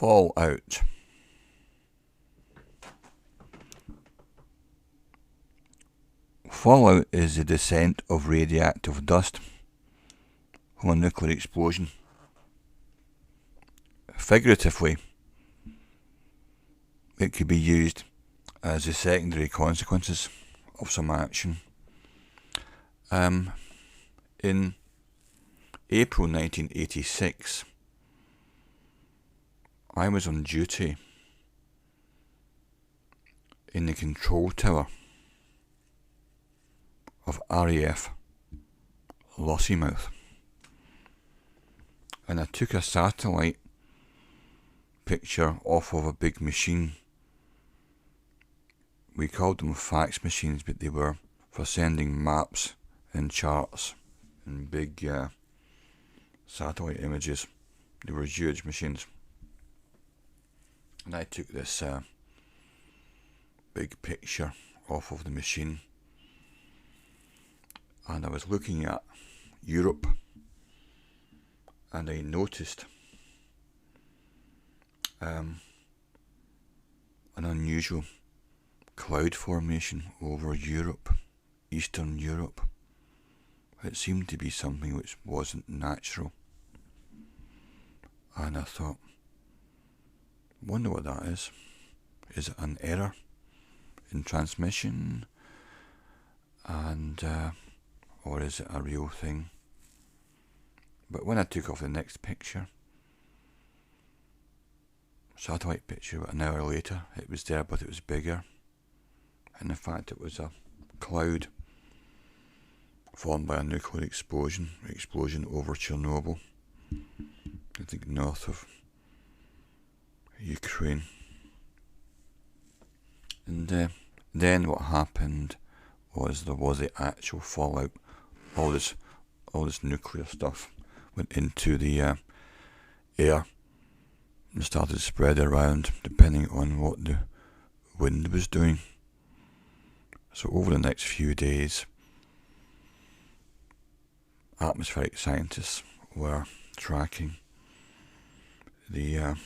Fallout. Fallout is the descent of radioactive dust from a nuclear explosion. Figuratively, it could be used as the secondary consequences of some action. In April 1986, I was on duty in the control tower of RAF Lossiemouth, and I took a satellite picture off of a big machine. We called them fax machines, but they were for sending maps and charts and big satellite images. They were huge machines, and I took this big picture off of the machine, and I was looking at Europe, and I noticed an unusual cloud formation over Europe, Eastern Europe. It seemed to be something which wasn't natural, and I thought, wonder what that is. Is it an error in transmission, and or is it a real thing? But when I took off the next picture, satellite picture, an hour later, it was there, but it was bigger, and in fact it was a cloud formed by a nuclear explosion over Chernobyl, I think north of Ukraine. And then what happened was there was the actual fallout. All this nuclear stuff went into the air and started to spread around depending on what the wind was doing. So over the next few days, atmospheric scientists were tracking the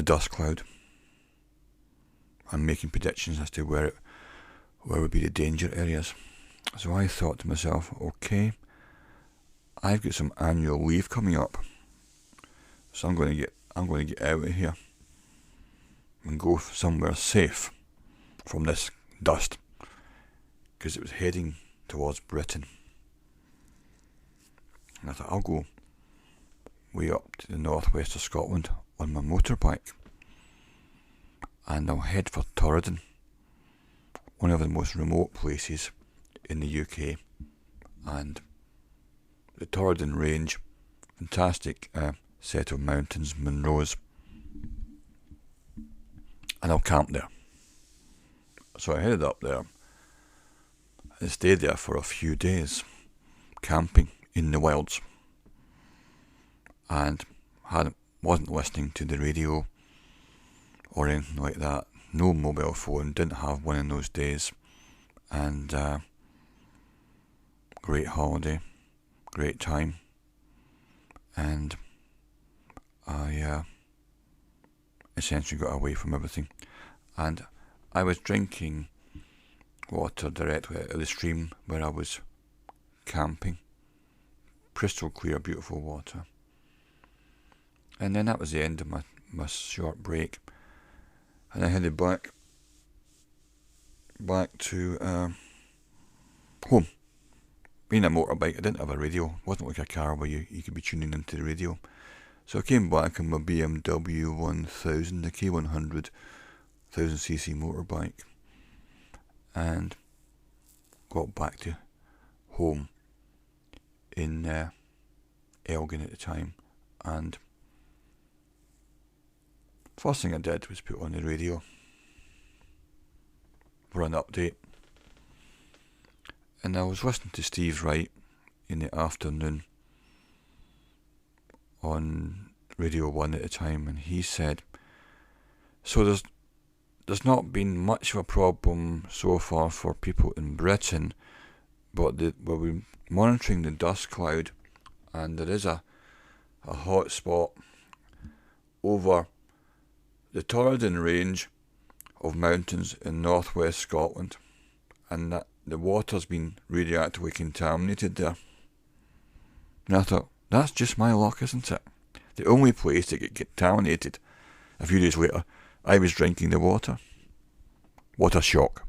dust cloud and making predictions as to where would be the danger areas. So I thought to myself, okay, I've got some annual leave coming up, so I'm going to get out of here and go somewhere safe from this dust, because it was heading towards Britain. And I thought, I'll go way up to the northwest of Scotland on my motorbike, and I'll head for Torridon, one of the most remote places in the UK. And the Torridon Range, fantastic set of mountains, Munros, and I'll camp there. So I headed up there and stayed there for a few days, camping in the wilds, and wasn't listening to the radio or anything like that. No mobile phone, didn't have one in those days, and great holiday, great time, and I essentially got away from everything. And I was drinking water directly out of the stream where I was camping, crystal clear, beautiful water. And then that was the end of my short break, and I headed back to home. Being a motorbike, I didn't have a radio. It wasn't like a car where you could be tuning into the radio. So I came back on my BMW 1000, the K100 1000cc motorbike, and got back to home in Elgin at the time. And first thing I did was put on the radio for an update, and I was listening to Steve Wright in the afternoon on Radio 1 at the time, and he said, so there's not been much of a problem so far for people in Britain, but we're monitoring the dust cloud, and there is a a hot spot over the Torridon range of mountains in northwest Scotland, and that the water's been radioactively contaminated there. And I thought, that's just my luck, isn't it? The only place to get contaminated. A few days later, I was drinking the water. What a shock.